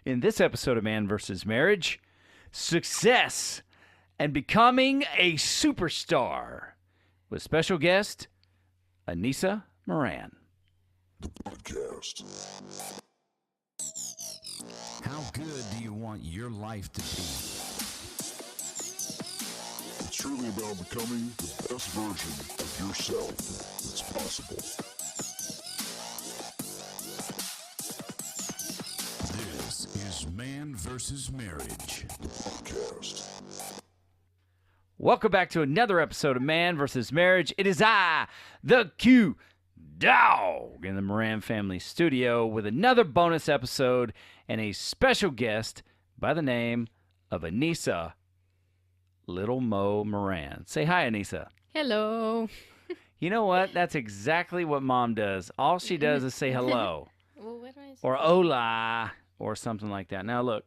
In this episode of Man vs. Marriage, success and becoming a superstar with special guest Aniessa Moran. The podcast. How good do you want your life to be? It's really about becoming the best version of yourself that's possible. This is Man vs. Marriage. The podcast. Welcome back to another episode of Man vs. Marriage. It is I, the Q Dog, in the Moran family studio with another bonus episode and a special guest by the name of Aniessa Little Mo Moran. Say hi, Aniessa. Hello. You know what? That's exactly what Mom does. All she does is say hello Well, what do I say? or hola or something like that. Now, look,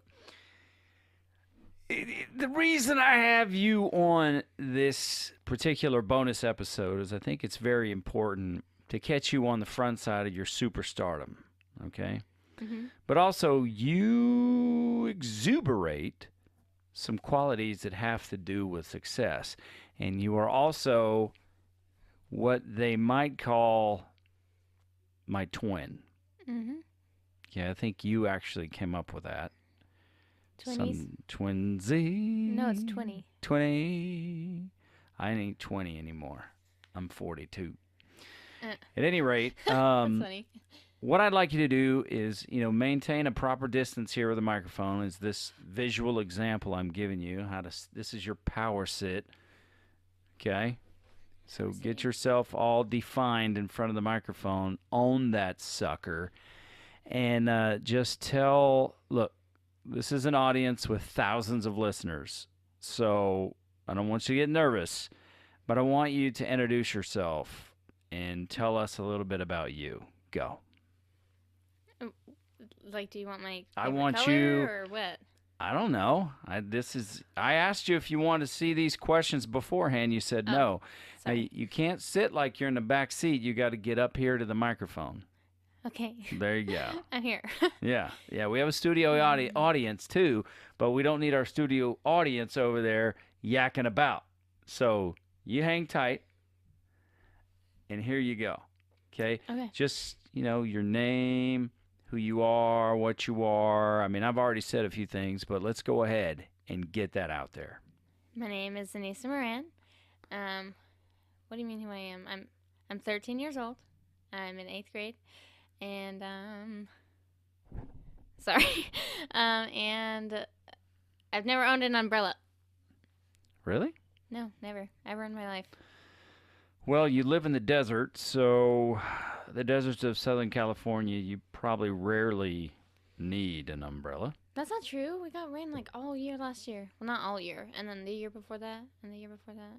the reason I have you on this particular bonus episode is I think it's very important to catch you on the front side of your superstardom, okay? Mm-hmm. But also, you exuberate some qualities that have to do with success. And you are also what they might call my twin. Mm-hmm. Yeah, I think you actually came up with that. 20s? Some twinsy. No, it's 20. 20. I ain't 20 anymore. I'm 42. At At any rate, That's funny. what I'd like you to do is, maintain a proper distance here with the microphone. Is this visual example I'm giving you? This is your power sit. Okay? So get yourself all defined in front of the microphone. Own that sucker. And just tell, look, this is an audience with thousands of listeners. So I don't want you to get nervous, but I want you to introduce yourself and tell us a little bit about you. Go. Like, do you want my I favorite want color you- or what? I don't know. I asked you if you wanted to see these questions beforehand. You said no. Now, Sorry. you can't sit like you're in the back seat. You got to get up here to the microphone. Okay. There you go. I'm here. Yeah. We have a studio audience too, but we don't need our studio audience over there yakking about. So you hang tight, and here you go. Okay? Okay. Just, your name, who you are, what you are. I mean, I've already said a few things, but let's go ahead and get that out there. My name is Aniessa Moran. What do you mean who I am? I'm 13 years old. I'm in 8th grade. And, sorry. And I've never owned an umbrella. Really? No, never. Ever in my life. Well, you live in the desert, so the deserts of Southern California, you probably rarely need an umbrella. That's not true. We got rain like all year last year. Well, not all year. And then the year before that. And the year before that.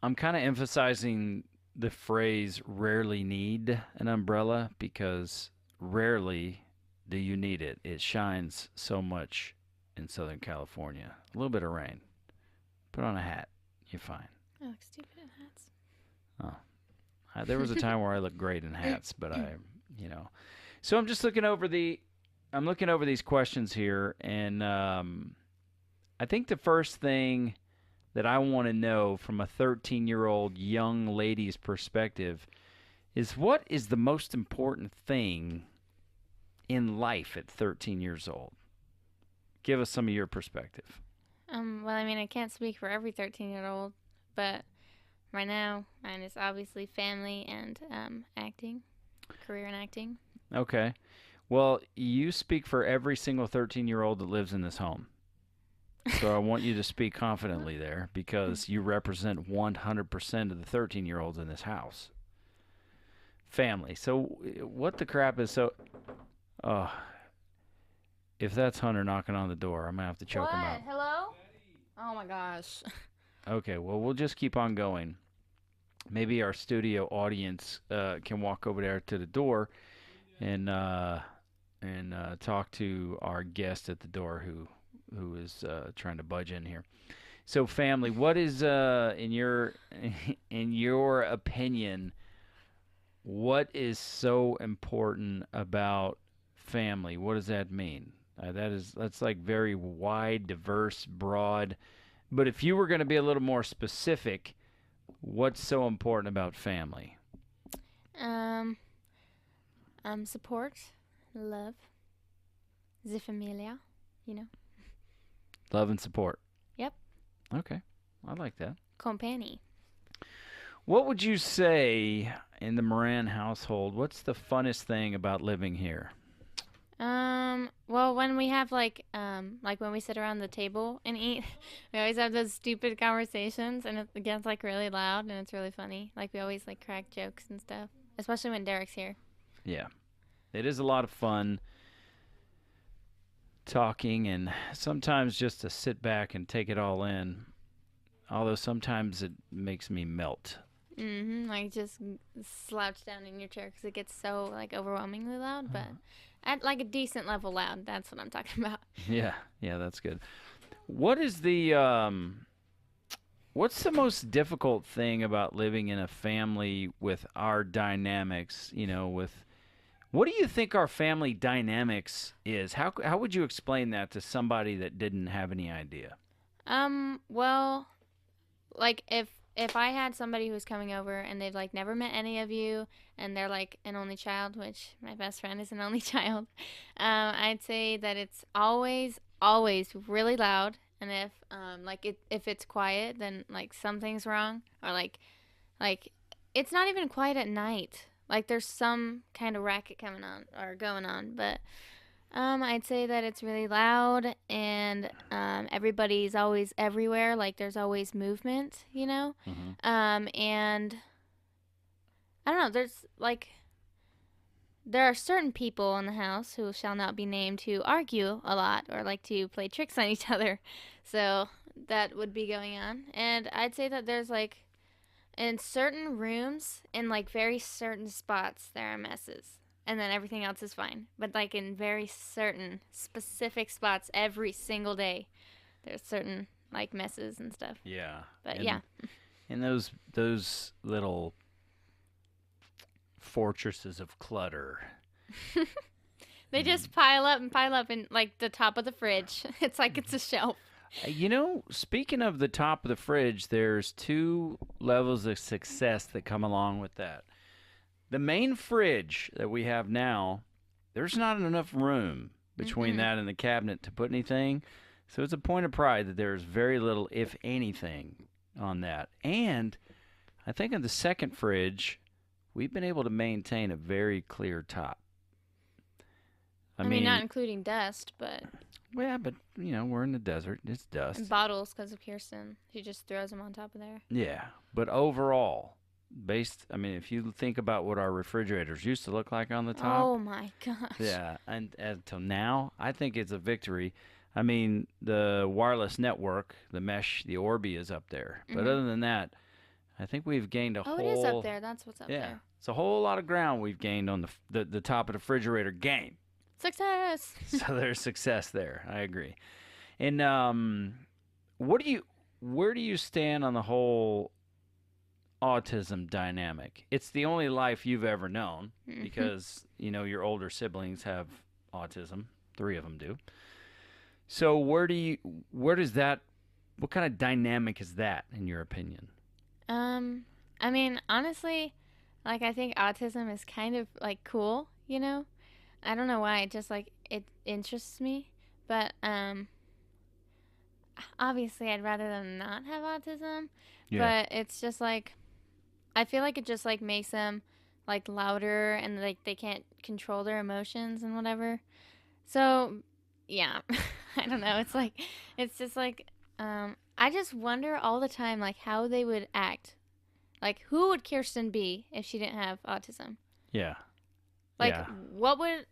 I'm kind of emphasizing the phrase rarely need an umbrella because rarely do you need it. It shines so much in Southern California. A little bit of rain. Put on a hat. You're fine. I look stupid in hats. There was a time where I looked great in hats, but So I'm just looking over these questions here, and I think the first thing that I want to know from a 13-year-old young lady's perspective is what is the most important thing in life at 13 years old? Give us some of your perspective. Well, I mean, I can't speak for every 13-year-old, but right now, mine is obviously family and acting, career in acting. Okay. Well, you speak for every single 13-year-old that lives in this home. So I want you to speak confidently there because you represent 100% of the 13-year-olds in this house. Family. So what the crap is if that's Hunter knocking on the door, I'm going to have to choke him out. Hello? Oh, my gosh. Okay, well, we'll just keep on going. Maybe our studio audience can walk over there to the door and talk to our guest at the door who is trying to budge in here. So, family, what is in your opinion, what is so important about family? What does that mean? That's like very wide, diverse, broad. But if you were going to be a little more specific, what's so important about family? Um, support, love, the familia, you know. Love and support. Yep. Okay. I like that. Company. What would you say in the Moran household? What's the funnest thing about living here? Well, when we have like when we sit around the table and eat, we always have those stupid conversations, and it gets like really loud, and it's really funny. Like we always like crack jokes and stuff, especially when Derek's here. Yeah. It is a lot of fun talking, and sometimes just to sit back and take it all in. Although sometimes it makes me melt. Like just slouch down in your chair because it gets so like overwhelmingly loud, but at like a decent level loud. That's what I'm talking about. Yeah, that's good. What is the what's the most difficult thing about living in a family with our dynamics? What do you think our family dynamics is? How would you explain that to somebody that didn't have any idea? Well, like if I had somebody who was coming over and they've like never met any of you and they're like an only child, which my best friend is an only child, I'd say that it's always really loud, and if it's quiet, then like something's wrong, or like it's not even quiet at night. Like there's some kind of racket coming on or going on, but I'd say that it's really loud, and everybody's always everywhere. Like there's always movement, you know. And I don't know. There are certain people in the house who shall not be named who argue a lot or like to play tricks on each other. So that would be going on, and I'd say that there's like in certain rooms, in like very certain spots, there are messes. And then everything else is fine. But like in very certain specific spots every single day, there's certain like messes and stuff. Yeah. But yeah. And those little fortresses of clutter. They just pile up in like the top of the fridge. It's like it's a shelf. Speaking of the top of the fridge, there's 2 levels of success that come along with that. The main fridge that we have now, there's not enough room between that and the cabinet to put anything. So it's a point of pride that there's very little, if anything, on that. And I think in the second fridge, we've been able to maintain a very clear top. I mean, not including dust, but... Yeah, but, we're in the desert. It's dust. And bottles because of Kirsten. She just throws them on top of there. Yeah, but overall... if you think about what our refrigerators used to look like on the top. Oh my gosh. Yeah, and until now, I think it's a victory. I mean, the wireless network, the mesh, the Orbi is up there. But other than that, I think we've gained a whole... Oh, it is up there. That's what's up there. Yeah, it's a whole lot of ground we've gained on the top of the refrigerator game. Success! So there's success there. I agree. And where do you stand on the whole autism dynamic? It's the only life you've ever known because your older siblings have autism. 3 of them do. So what kind of dynamic is that in your opinion? I mean, honestly, like I think autism is kind of like cool, I don't know why, it just like it interests me, but obviously I'd rather them not have autism. But it's just like I feel like it just like makes them like louder and like they can't control their emotions and whatever. So yeah, I don't know. It's just like I just wonder all the time like how they would act. Like who would Kirsten be if she didn't have autism? Yeah. Like what would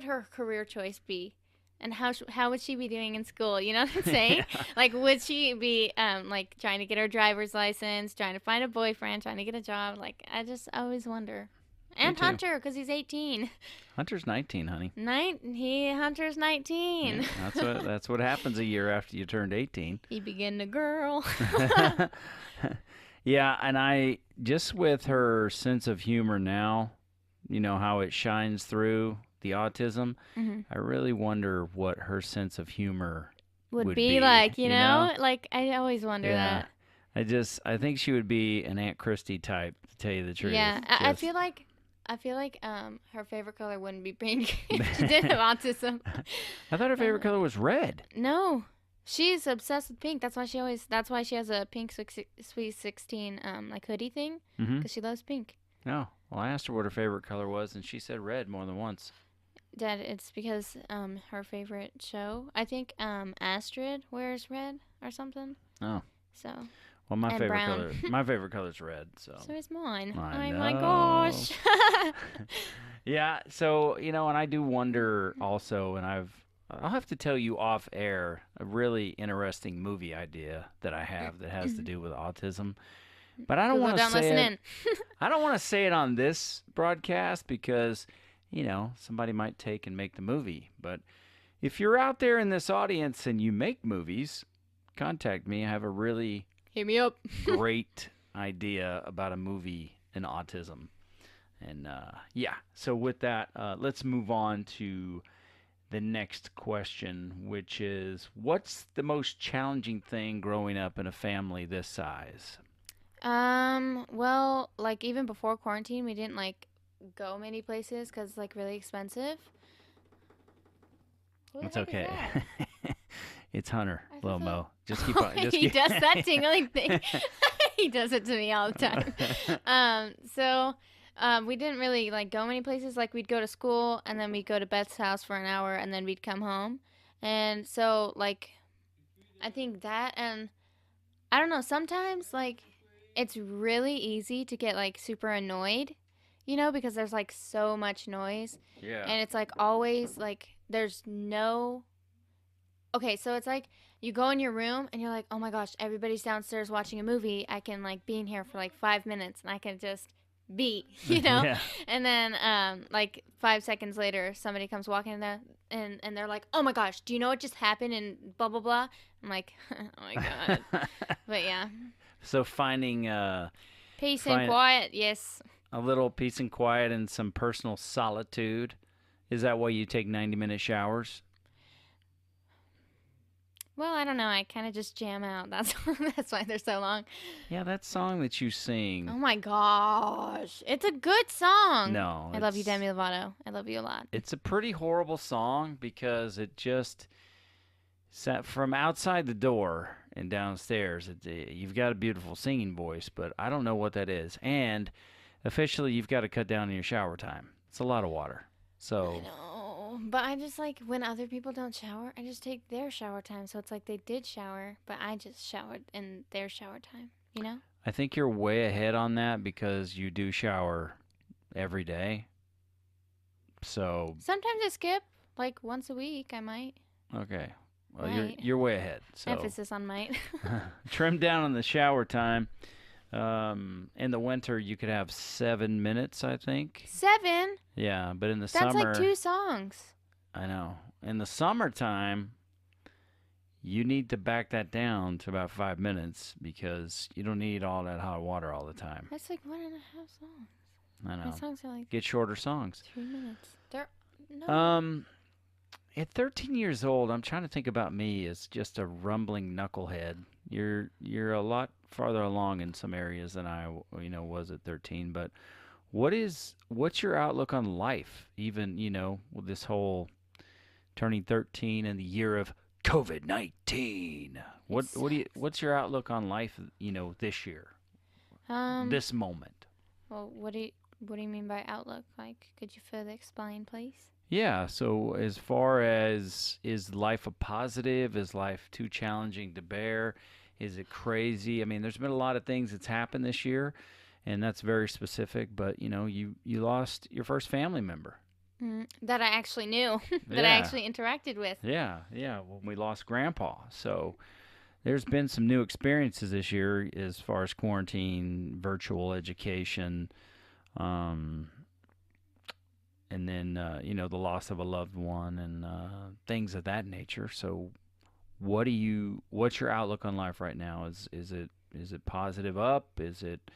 her career choice be? And how would she be doing in school? You know what I'm saying? Like, would she be like trying to get her driver's license, trying to find a boyfriend, trying to get a job? Like, I just always wonder. And Hunter, because he's 18. Hunter's 19, honey. Hunter's 19. Yeah, that's what happens a year after you turned 18. He began to girl. Yeah, and I just with her sense of humor now, how it shines through. the autism, Hmm. I really wonder what her sense of humor Would would be be, like, you know? like I always wonder Yeah. that. I think she would be an Aunt Christie type, to tell you the truth. Yeah, I Just, feel like her favorite color wouldn't be pink. If she did have autism. I thought her favorite color was red. No, she's obsessed with pink. That's why she has a pink Sweet 16 like hoodie thing, Mm-hmm. because she loves pink. No. Well, I asked her what her favorite color was, and she said red more than once. Dad, it's because her favorite show. I think Astrid wears red or something. Oh. So. Well, my And favorite brown. my favorite color is red. So. So is mine. I Oh my know. gosh. Yeah. So and I do wonder also, and I'll have to tell you off air a really interesting movie idea that I have that has to do with autism. But I don't want to Don't say listen it. in. I don't want to say it on this broadcast because somebody might take and make the movie. But if you're out there in this audience and you make movies, contact me. I have a really Hit me up. great idea about a movie in autism. And so with that, let's move on to the next question, which is, what's the most challenging thing growing up in a family this size? Well, like even before quarantine, we didn't like go many places because it's like really expensive. Who the It's heck is okay. that? It's Hunter, I Lil thought- Mo. Just keep on. Just He keep... does that tingling thing. He does it to me all the time. We didn't really like go many places. Like we'd go to school and then we'd go to Beth's house for an hour and then we'd come home. And so like, I think that, and I don't know, sometimes like it's really easy to get like super annoyed, because there's like so much noise. Yeah. And it's like always like there's no. Okay, so it's like you go in your room and you're like, oh my gosh, everybody's downstairs watching a movie. I can like be in here for like 5 minutes and I can just be, Yeah. And then like 5 seconds later, somebody comes walking in there and they're like, oh my gosh, do you know what just happened and blah blah blah. I'm like, oh my god. But yeah, So finding peace Fine. and quiet. Yes. a little peace and quiet and some personal solitude. Is that why you take 90-minute showers? Well, I don't know. I kind of just jam out. That's why they're so long. Yeah, that song that you sing. Oh my gosh, it's a good song. No, I love you, it's- Demi Lovato. I love you a lot. It's a pretty horrible song because it just sat from outside the door and downstairs. You've got a beautiful singing voice, but I don't know what that is. And officially, you've got to cut down on your shower time. It's a lot of water. So I know, but I just like when other people don't shower, I just take their shower time. So it's like they did shower, but I just showered in their shower time. I think you're way ahead on that because you do shower every day. So Sometimes I skip, like once a week. I might. okay, well Right. you're way ahead. So Emphasis on might. trim down on the shower time. In the winter, you could have 7 minutes, I think. 7. Yeah, but in the That's summer, like 2 songs. I know. In the summertime, you need to back that down to about 5 minutes because you don't need all that hot water all the time. That's like 1.5 songs. I My know. songs are like Get shorter songs. 3 minutes. They're no. At 13 years old, I'm trying to think about me as just a rumbling knucklehead. You're a lot farther along in some areas than I was at 13. But what's your outlook on life? Even with this whole turning 13 and the year of COVID-19. What's your outlook on life? This year, this moment. Well, what do you mean by outlook? Like, could you further explain, please? Yeah, so as far as, is life a positive? Is life too challenging to bear? Is it crazy? I mean, there's been a lot of things that's happened this year, and that's very specific, but you lost your first family member. That I actually knew, that I Yeah. actually interacted with. Yeah, when we lost Grandpa. So there's been some new experiences this year as far as quarantine, virtual education, and then the loss of a loved one and things of that nature. So what's your outlook on life right now? Is it positive up? Is it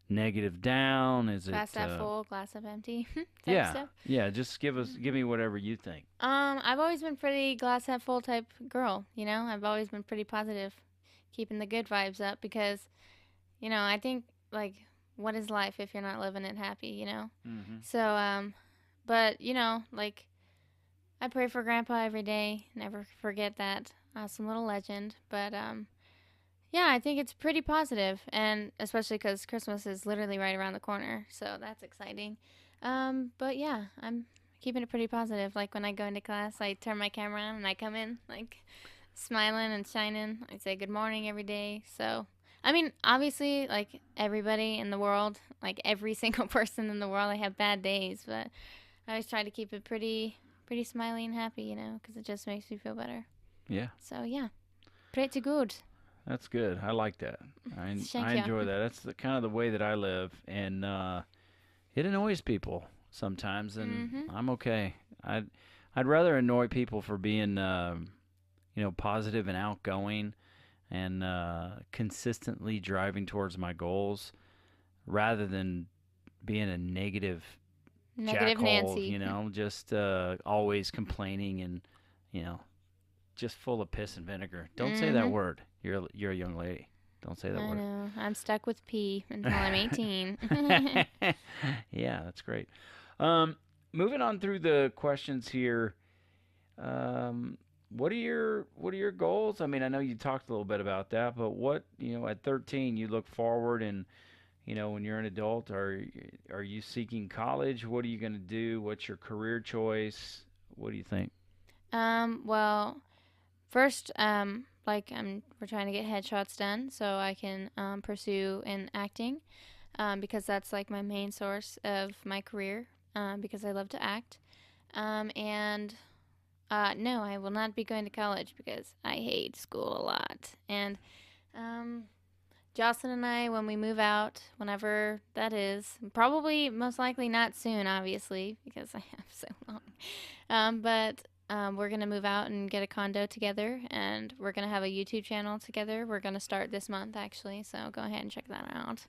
negative down? Is Glass it half full, glass half empty. type yeah, stuff. yeah? Just give me whatever you think. I've always been pretty glass half full type girl. You know, I've always been pretty positive, keeping the good vibes up because, you know, I think like, what is life if you're not living it happy? You know. Mm-hmm. So but you know, like, I pray for Grandpa every day. Never forget that awesome little legend. But yeah, I think it's pretty positive, and especially because Christmas is literally right around the corner, so that's exciting. But yeah, I'm keeping it pretty positive. Like when I go into class, I turn my camera on and I come in like smiling and shining. I say good morning every day. So I mean, obviously, like everybody in the world, like every single person in the world, I have bad days, but I always try to keep it pretty smiley and happy, you know, because it just makes me feel better. Yeah. So yeah, pretty good. That's good. I like that. Thank I you. enjoy that. That's the kind of the way that I live, and it annoys people sometimes, and I'm okay. I'd rather annoy people for being positive and outgoing, and consistently driving towards my goals, rather than being a negative Negative jackhole, Nancy. you know, just always complaining and just full of piss and vinegar. Don't say that word. You're a young lady. Don't say that I word. know. I'm stuck with P until I'm 18. Yeah, that's great. Moving on through the questions here. What are your goals? I mean, I know you talked a little bit about that, but what, at 13 you look forward, and when you're an adult, are you seeking college? What are you going to do? What's your career choice? What do you think? Well, first, we're trying to get headshots done so I can pursue in acting, because that's like my main source of my career, because I love to act. And no, I will not be going to college because I hate school a lot. And Jocelyn and I, when we move out, whenever that is, probably most likely not soon, obviously, because I have so long. But we're going to move out and get a condo together, and we're going to have a YouTube channel together. We're going to start this month, actually, so go ahead and check that out.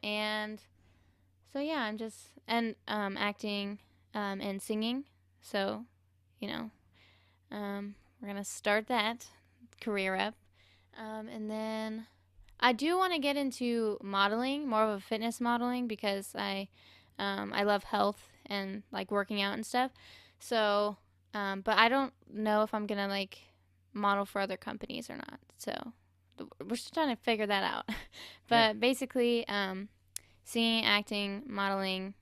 And so, yeah, I'm just, and acting and singing. So, we're going to start that career up. And then I do want to get into modeling, more of a fitness modeling, because I love health and like working out and stuff. So, but I don't know if I'm gonna like model for other companies or not. So we're still trying to figure that out. But basically, singing, acting, modeling,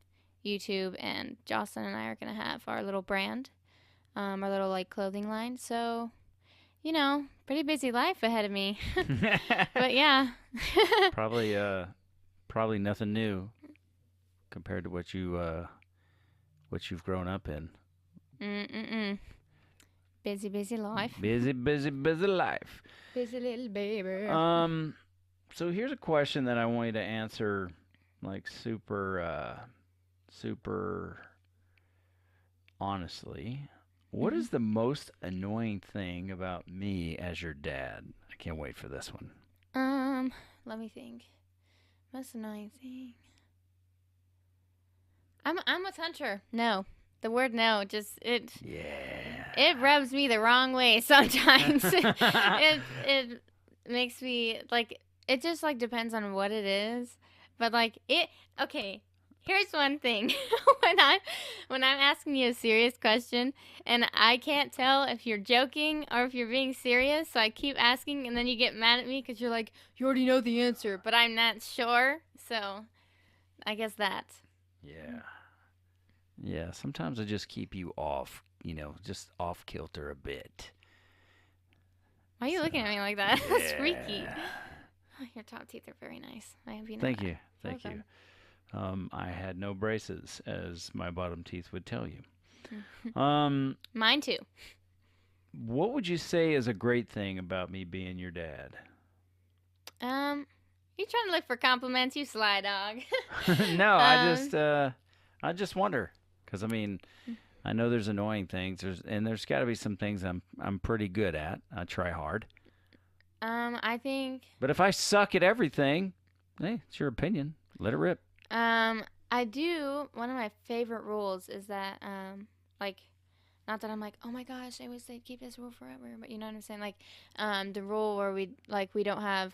YouTube, and Jocelyn and I are gonna have our little brand, our little like clothing line. So, pretty busy life ahead of me. But yeah. Probably nothing new compared to what you've grown up in. Busy life. Busy life. Busy little baby. So here's a question that I want you to answer, like super honestly. What is the most annoying thing about me as your dad? I can't wait for this one. Let me think. Most annoying thing. I'm with Hunter. No. The word no, it rubs me the wrong way sometimes. it makes me like, it just like depends on what it is. But like okay, here's one thing. when I'm asking you a serious question and I can't tell if you're joking or if you're being serious, so I keep asking, and then you get mad at me because you're like, you already know the answer, but I'm not sure. So I guess that. Yeah, sometimes I just keep you off, just off kilter a bit. Why are you looking at me like that? That's freaky. Oh, your top teeth are very nice. I hope you know Thank that. you. Thank you. I had no braces, as my bottom teeth would tell you. Mine too. What would you say is a great thing about me being your dad? You trying to look for compliments, you sly dog. No, I just wonder, because I mean, I know there's annoying things, there's got to be some things I'm pretty good at. I try hard. I think. But if I suck at everything, hey, it's your opinion. Let it rip. I do. One of my favorite rules is that, like, not that I'm like, oh my gosh, I wish they'd keep this rule forever, but you know what I'm saying? Like, the rule where we don't have,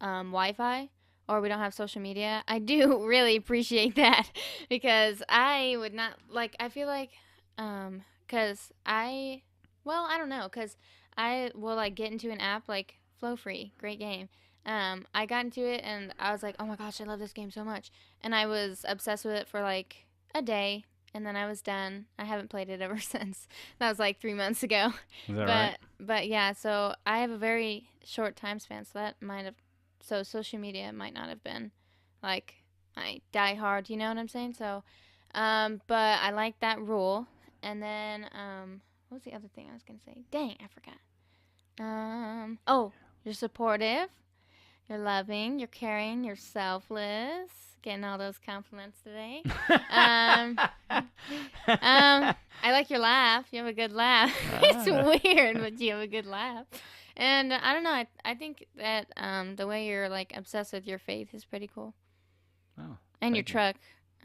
Wi-Fi or we don't have social media. I do really appreciate that because I would not, like, I feel like, cause I don't know, cause I will like get into an app like Flow Free, great game. I got into it and I was like, oh my gosh, I love this game so much. And I was obsessed with it for like a day and then I was done. I haven't played it ever since. That was like 3 months ago. Is that right? But yeah, so I have a very short time span, so social media might not have been like my die hard, you know what I'm saying? So, but I like that rule. And then, what was the other thing I was gonna say? Dang, I forgot. Oh, you're supportive. You're loving, you're caring, you're selfless. Getting all those compliments today. I like your laugh. You have a good laugh. It's weird, but you have a good laugh. And I don't know. I think that the way you're like obsessed with your faith is pretty cool. Oh, And your thank you. truck.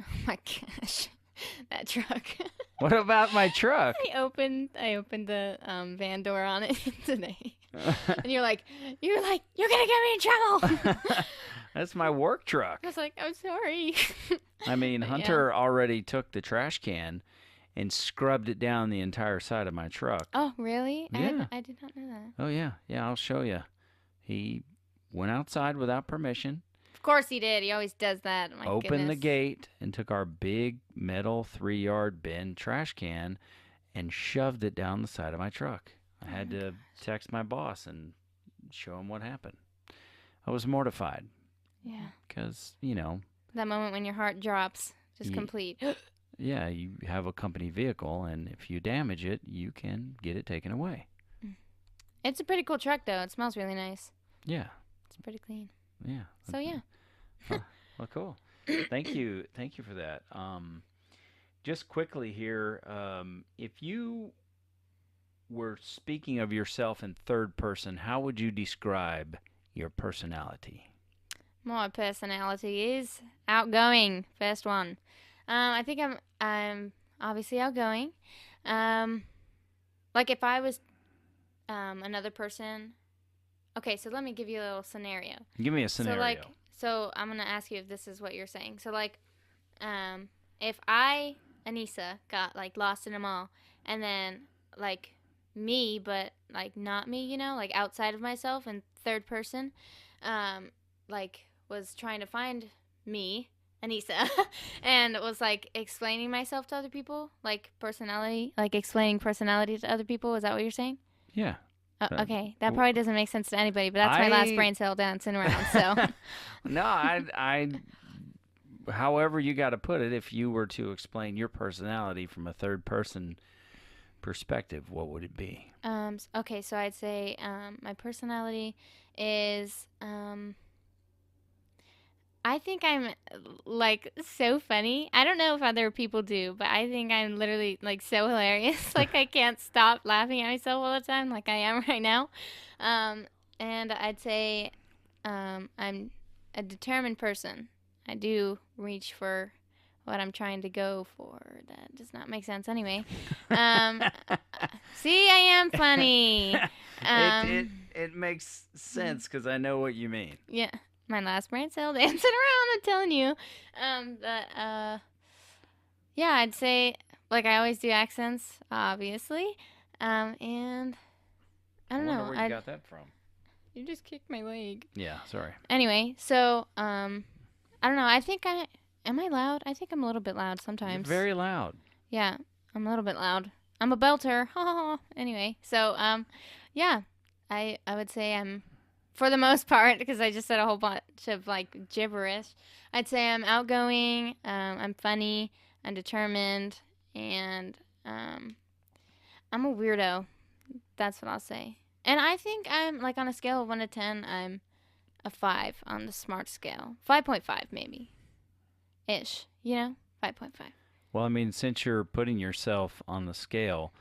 Oh my gosh, that truck. What about my truck? I opened the van door on it today. And you're like, you're gonna get me in trouble. That's my work truck. I was like, I'm sorry. I mean, But Hunter already took the trash can and scrubbed it down the entire side of my truck. Oh, really? Yeah. I did not know that. Oh, yeah. Yeah, I'll show you. He went outside without permission, Of course he did. He always does that. My opened the goodness. gate, and took our big metal 3-yard bin trash can and shoved it down the side of my truck. I had to text my boss and show him what happened. I was mortified Yeah. because, you know, That moment when your heart drops, just Ye- complete. yeah, you have a company vehicle, and if you damage it, you can get it taken away. It's a pretty cool truck, though. It smells really nice. Yeah, It's pretty clean. yeah. So, yeah. Well, cool. Thank you for that. Just quickly here, if you were speaking of yourself in third person, how would you describe your personality? My personality is outgoing. First one. I think I'm obviously outgoing. Like if I was another person. Okay, so let me give you a little scenario. Give me a scenario. So I'm gonna ask you if this is what you're saying. So like, if I, Aniessa, got like lost in a mall, and then like me, but like not me, you know, like outside of myself and third person, like was trying to find me, Aniessa, and was like explaining myself to other people, like personality, like explaining personality to other people. Is that what you're saying? Yeah. Okay, that probably doesn't make sense to anybody, but that's my last brain cell dancing around. So No, I however you got to put it, if you were to explain your personality from a third person perspective, what would it be? Okay, so I'd say my personality is I think I'm like so funny. I don't know if other people do, but I think I'm literally like so hilarious. Like I can't stop laughing at myself all the time, like I am right now. And I'd say I'm a determined person. I do reach for what I'm trying to go for. That does not make sense anyway. See, I am funny. It makes sense because I know what you mean. Yeah. My last brain cell dancing around, I'm telling you. Yeah, I'd say, like, I always do accents, obviously. And I don't know. Where you got that from? You just kicked my leg. Yeah, sorry. Anyway, so, I don't know. Am I loud? I think I'm a little bit loud sometimes. You're very loud. Yeah, I'm a little bit loud. I'm a belter. Anyway, so, yeah, I would say I'm, for the most part, because I just said a whole bunch of like gibberish, I'd say I'm outgoing, I'm funny, I'm determined, and I'm a weirdo. That's what I'll say. And I think I'm like on a scale of 1 to 10, I'm a 5 on the smart scale. 5.5 maybe. Ish, you know? 5.5. Well, I mean, since you're putting yourself on the scale,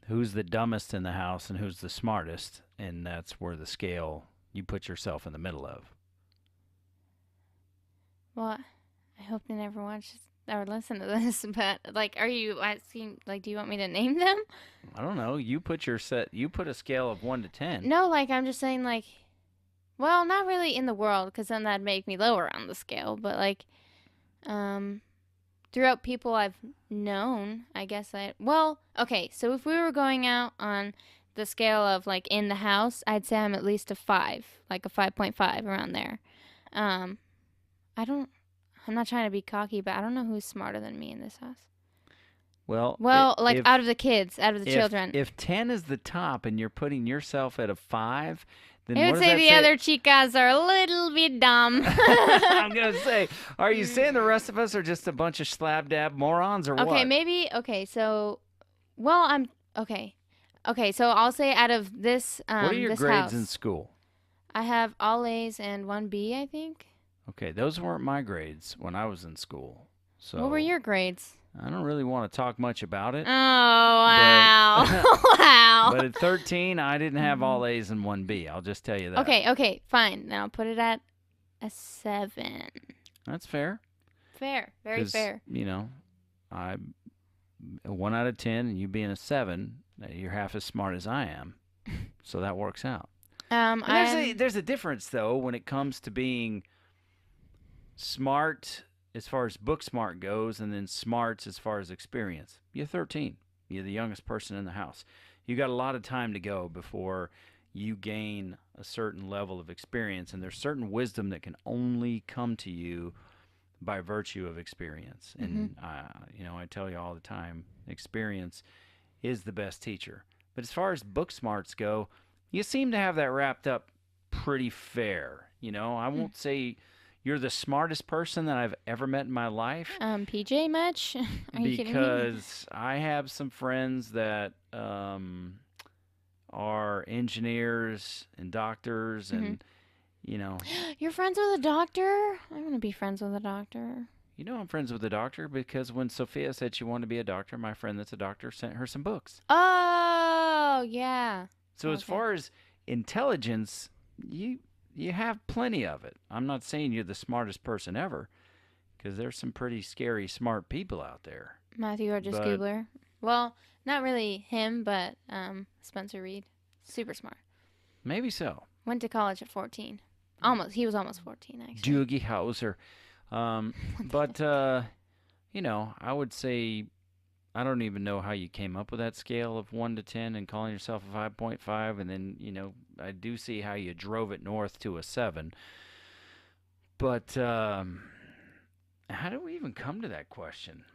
who's the dumbest in the house and who's the smartest? And that's where the scale you put yourself in the middle of. Well, I hope they never watch or listen to this. But like, are you asking? Like, do you want me to name them? I don't know. You put a scale of 1 to 10. No, like I'm just saying like. Well, not really in the world, because then that'd make me lower on the scale. But like, throughout people I've known, I guess well, okay, so if we were going out on the scale of like in the house, I'd say I'm at least a 5, like a 5.5 around there. Um, I'm not trying to be cocky, but I don't know who's smarter than me in this house. Well, Like out of the kids, out of the children. If 10 is the top and you're putting yourself at a 5, then I what would does say that the other chicas are a little bit dumb. I'm going to say, are you saying the rest of us are just a bunch of slab dab morons or what? Okay, maybe. Okay, so, well, okay. Okay, so I'll say out of this What are your this grades house, in school? I have all A's and 1 B, I think. Okay, those weren't my grades when I was in school. So What were your grades? I don't really want to talk much about it. Oh, wow. Wow. But at 13, I didn't have all A's and 1 B. I'll just tell you that. Okay, fine. Then I'll put it at a 7. That's fair. Fair, very 'Cause, fair. You know, I 1 out of 10, and you being a 7, you're half as smart as I am. So that works out. And there's a difference, though, when it comes to being smart as far as book smart goes, and then smarts as far as experience. You're 13. You're the youngest person in the house. You got a lot of time to go before you gain a certain level of experience, and there's certain wisdom that can only come to you by virtue of experience. And I tell you all the time, experience is the best teacher. But as far as book smarts go, you seem to have that wrapped up pretty fair. I won't say you're the smartest person that I've ever met in my life. PJ much? Are you kidding me? Because I have some friends that are engineers and doctors, and You're friends with a doctor? I want to be friends with a doctor. I'm friends with a doctor because when Sophia said she wanted to be a doctor, my friend that's a doctor sent her some books. Oh, yeah. So as far as intelligence, you have plenty of it. I'm not saying you're the smartest person ever, because there's some pretty scary smart people out there. Matthew Rogers Googler. Well, not really him, but Spencer Reed. Super smart. Maybe so. Went to college at 14. He was almost 14, actually. Doogie Howser. But, I would say, I don't even know how you came up with that scale of 1 to 10 and calling yourself a 5.5. And then, I do see how you drove it north to a 7. But how do we even come to that question?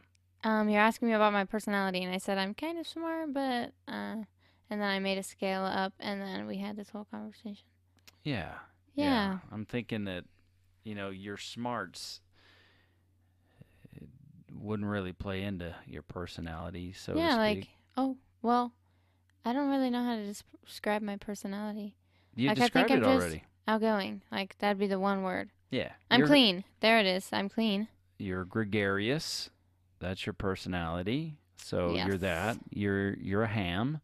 You're asking me about my personality, and I said I'm kind of smart, but, and then I made a scale up, and then we had this whole conversation. Yeah. I'm thinking that, your smarts wouldn't really play into your personality, so to speak. Yeah, like, well, I don't really know how to describe my personality. You like, described I think it I'm already. Just outgoing. Like, that'd be the one word. Yeah. I'm clean. There it is. I'm clean. You're gregarious. That's your personality. So you're that. You're a ham,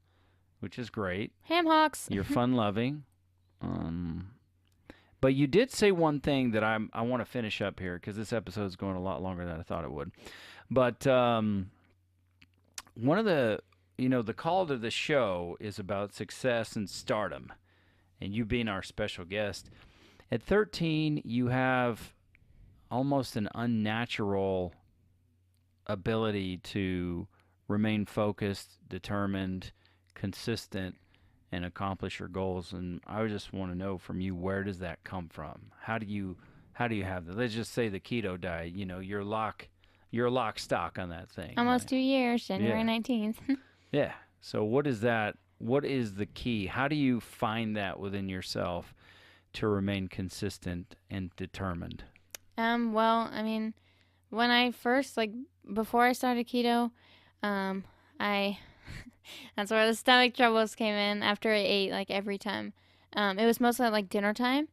which is great. Ham hocks. You're fun-loving. But you did say one thing that I want to finish up here, because this episode is going a lot longer than I thought it would. But one of the call to the show is about success and stardom, and you being our special guest. At 13, you have almost an unnatural ability to remain focused, determined, consistent, and accomplish your goals. And I just want to know from you, where does that come from? How do you have that? Let's just say the keto diet. You're lock stock on that thing. Almost 2 years, January 19th. Yeah. So what is that? What is the key? How do you find that within yourself to remain consistent and determined? Well, I mean, when I first, before I started keto, that's where the stomach troubles came in after I ate, every time. It was mostly at, dinner time,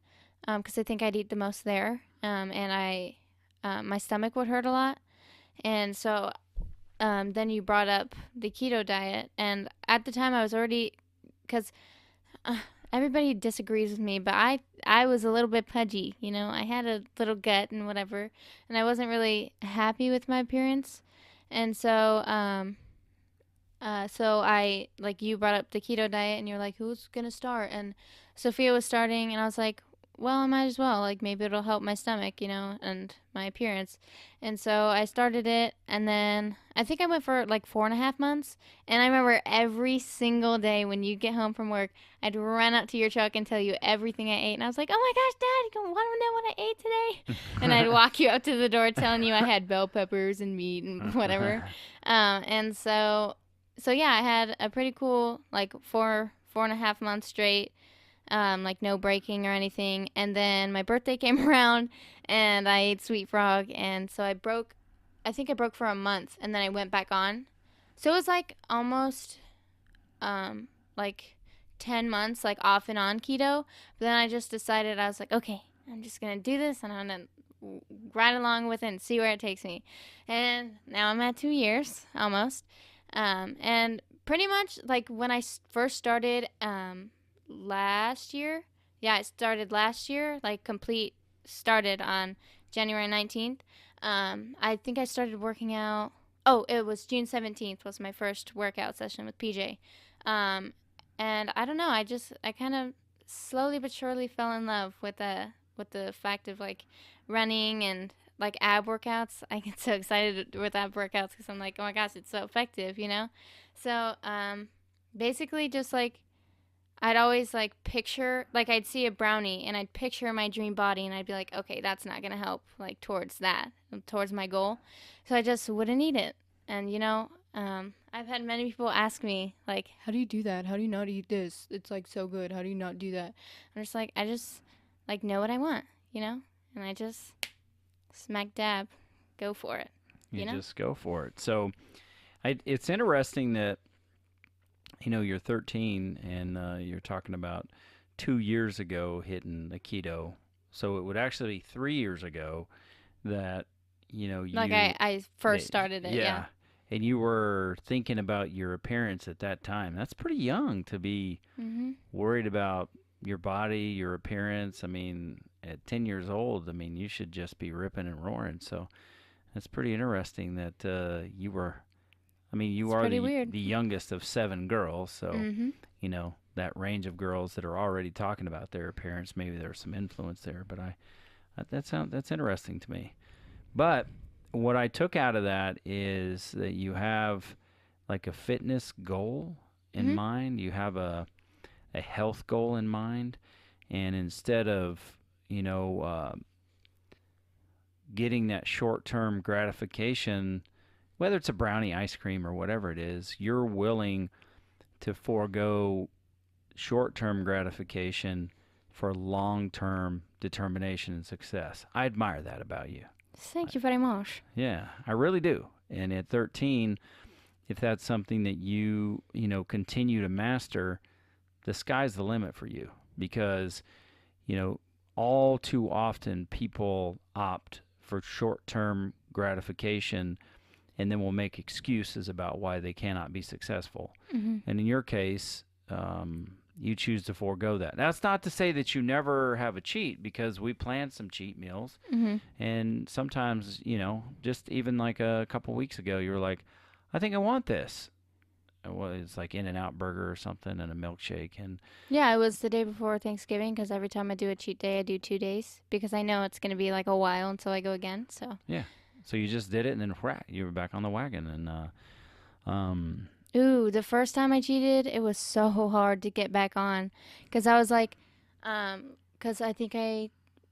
because I think I'd eat the most there, and my stomach would hurt a lot. And so then you brought up the keto diet, and at the time I was already, because everybody disagrees with me, but I was a little bit pudgy, you know. I had a little gut and whatever, and I wasn't really happy with my appearance. And so I, like, you brought up the keto diet and you're like, who's gonna start? And Sophia was starting, and I was like, well, I might as well. Like, maybe it'll help my stomach, you know, and my appearance. And so I started it, and then I think I went for like 4.5 months. And I remember every single day when you get home from work, I'd run up to your truck and tell you everything I ate. And I was like, oh my gosh, Dad, you want to know what I ate today? And I'd walk you up to the door telling you I had bell peppers and meat and whatever. And so yeah, I had a pretty cool, like, 4.5 months straight, like, no breaking or anything. And then my birthday came around, and I ate sweet frog, and so I think I broke for a month, and then I went back on. So it was like almost like 10 months, like, off and on keto. But then I just decided, I was like, okay, I'm just gonna do this, and I'm gonna ride along with it and see where it takes me. And now I'm at 2 years almost. And pretty much, like, when I first started last year, yeah, I started last year, like, started on January 19th. I think I started working out. Oh, it was June 17th was my first workout session with PJ. And I don't know, I kind of slowly but surely fell in love with the fact of, like, running and, like, ab workouts. I get so excited with ab workouts because I'm like, oh my gosh, it's so effective, you know? So, basically just, like, I'd always, like, picture, like, I'd see a brownie and I'd picture my dream body and I'd be like, okay, that's not going to help, like, towards my goal. So I just wouldn't eat it. And, you know, I've had many people ask me, like, how do you do that? How do you not eat this? It's, like, so good. How do you not do that? I'm just like, I just, like, know what I want, you know? And I just smack dab, go for it. You know? just go for it. So it's interesting that, you know, you're 13 and you're talking about 2 years ago hitting the keto. So it would actually be 3 years ago that, you know, like, I first started it, yeah. And you were thinking about your appearance at that time. That's pretty young to be worried about your body, your appearance. I mean, at 10 years old, I mean, you should just be ripping and roaring. So that's pretty interesting that you were, I mean, you are the youngest of 7 girls. So, you know, that range of girls that are already talking about their appearance, maybe there's some influence there. But that's interesting to me. But what I took out of that is that you have, like, a fitness goal in mind. You have a health goal in mind. And instead of, you know, getting that short-term gratification, whether it's a brownie, ice cream, or whatever it is, you're willing to forego short-term gratification for long-term determination and success. I admire that about you. Thank you very much. Yeah, I really do. And at 13, if that's something that you know, continue to master, the sky's the limit for you. Because, you know, all too often people opt for short-term gratification and then will make excuses about why they cannot be successful. And in your case, you choose to forego that. That's not to say that you never have a cheat, because we plan some cheat meals. And sometimes, you know, just even like a couple weeks ago, you were like, I think I want this. Well, it's like In-N-Out burger or something and a milkshake. And yeah, it was the day before Thanksgiving, because every time I do a cheat day, I do 2 days because I know it's going to be like a while until I go again. So yeah, so you just did it, and then you were back on the wagon. And ooh, the first time I cheated, it was so hard to get back on, because I was like, because I think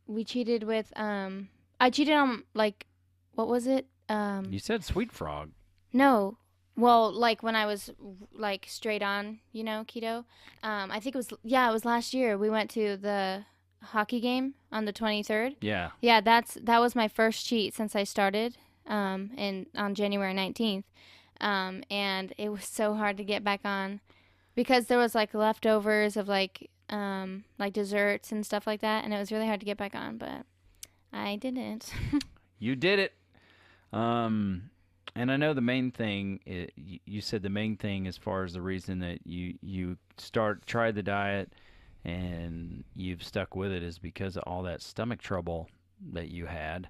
we cheated with I cheated on, like, what was it? You said Sweet Frog. No. Well, like, when I was, like, straight on, you know, keto. I think it was last year. We went to the hockey game on the 23rd. Yeah. Yeah, that was my first cheat since I started on January 19th. And it was so hard to get back on, because there was, like, leftovers of, like desserts and stuff like that, and it was really hard to get back on, but I didn't. You did it. And I know the main thing, you said the main thing as far as the reason that you tried the diet and you've stuck with it is because of all that stomach trouble that you had,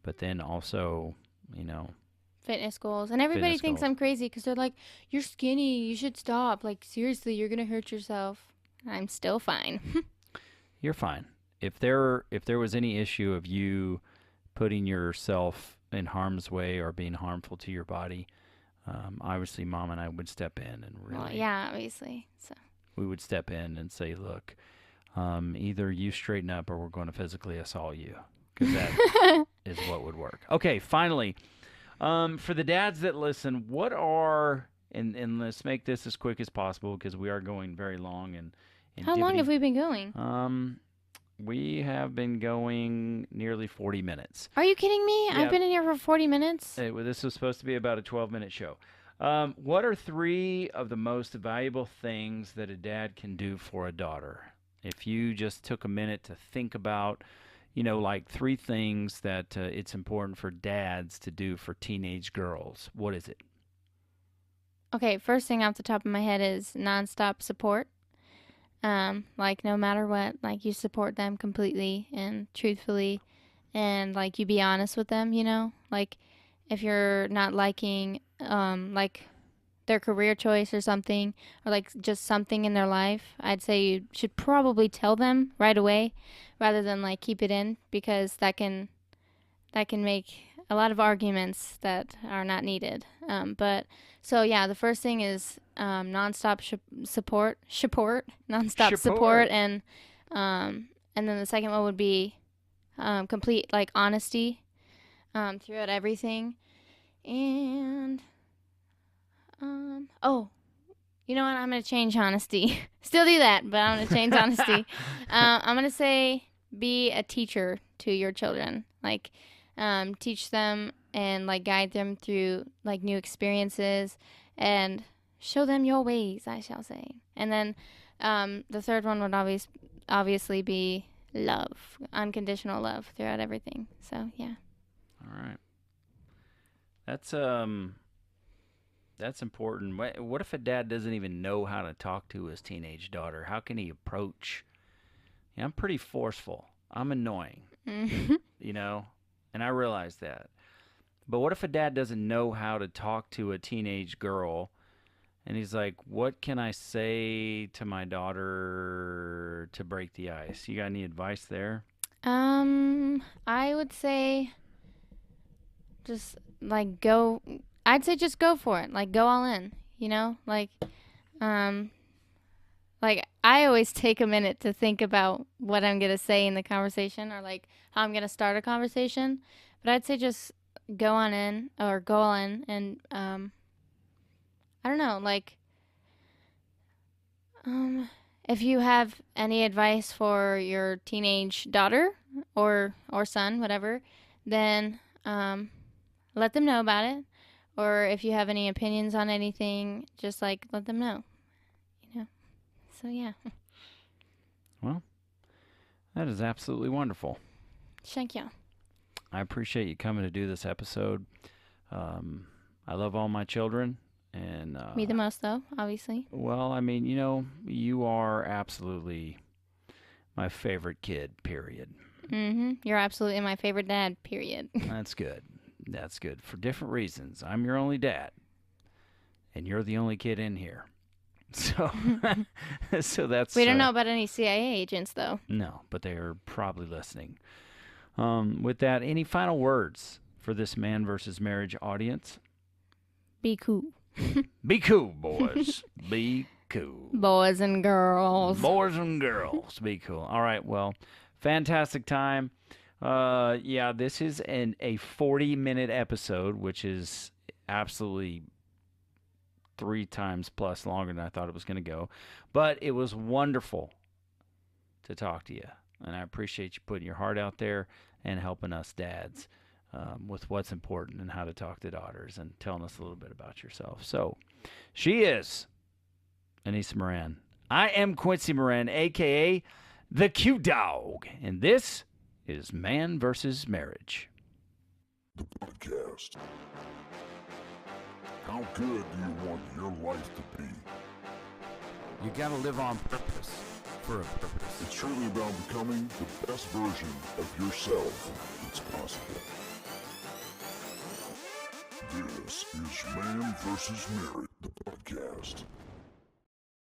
but then also, fitness goals. And everybody Fitness thinks goals. I'm crazy because they're like, you're skinny, you should stop. Like, seriously, you're going to hurt yourself. I'm still fine. You're fine. If there was any issue of you putting yourself in harm's way or being harmful to your body, obviously Mom and I would step in and really, Well, yeah, obviously. So we would step in and say, look, either you straighten up or we're going to physically assault you, because that is what would work. Okay, finally, for the dads that listen, what are, and let's make this as quick as possible because we are going very long. And how long have we been going? We have been going nearly 40 minutes. Are you kidding me? Yeah. I've been in here for 40 minutes. This was supposed to be about a 12-minute show. What are 3 of the most valuable things that a dad can do for a daughter? If you just took a minute to think about, like 3 things that it's important for dads to do for teenage girls, what is it? Okay, first thing off the top of my head is nonstop support. Like, no matter what, like, you support them completely and truthfully, and, like, you be honest with them, Like, if you're not liking, like, their career choice or something, or, like, just something in their life, I'd say you should probably tell them right away rather than, like, keep it in, because that can make a lot of arguments that are not needed. So yeah, the first thing is nonstop support, nonstop support, and then the second one would be complete, like, honesty throughout everything. And you know what? I'm gonna change honesty. Still do that, but I'm gonna change honesty. I'm gonna say be a teacher to your children. Like, teach them and, like, guide them through, like, new experiences and show them your ways, I shall say. And then the third one would obviously be love, unconditional love throughout everything. So yeah. All right. That's important. What if a dad doesn't even know how to talk to his teenage daughter? How can he approach? I'm pretty forceful. I'm annoying, and I realize that. But what if a dad doesn't know how to talk to a teenage girl, and he's like, what can I say to my daughter to break the ice? You got any advice there? I would say just, like, go. I'd say just go for it. Like, go all in, Like, like, I always take a minute to think about what I'm going to say in the conversation, or, like, how I'm going to start a conversation. But I'd say just go all in, and, I don't know, like, if you have any advice for your teenage daughter or son, whatever, then, let them know about it. Or if you have any opinions on anything, just, like, let them know, So, yeah. Well, that is absolutely wonderful. Thank you. I appreciate you coming to do this episode. I love all my children. And Me the most, though, obviously. Well, I mean, you are absolutely my favorite kid, period. You're absolutely my favorite dad, period. That's good. That's good. For different reasons. I'm your only dad. And you're the only kid in here. So, so that's... We don't know about any CIA agents, though. No, but they are probably listening. With that, any final words for this Man versus Marriage audience? Be cool. Be cool, boys. Be cool. Boys and girls. Boys and girls. Be cool. All right, well, fantastic time. Yeah, this is a 40-minute episode, which is absolutely 3 times plus longer than I thought it was going to go. But it was wonderful to talk to you. And I appreciate you putting your heart out there and helping us dads with what's important and how to talk to daughters and telling us a little bit about yourself. So, she is Aniessa Moran. I am Quincy Moran, a.k.a. The Q Dog. And this is Man versus Marriage. The podcast. How good do you want your life to be? You gotta live on purpose. for a purpose. It's truly about becoming the best version of yourself that's possible. This is Man vs. Marriage, the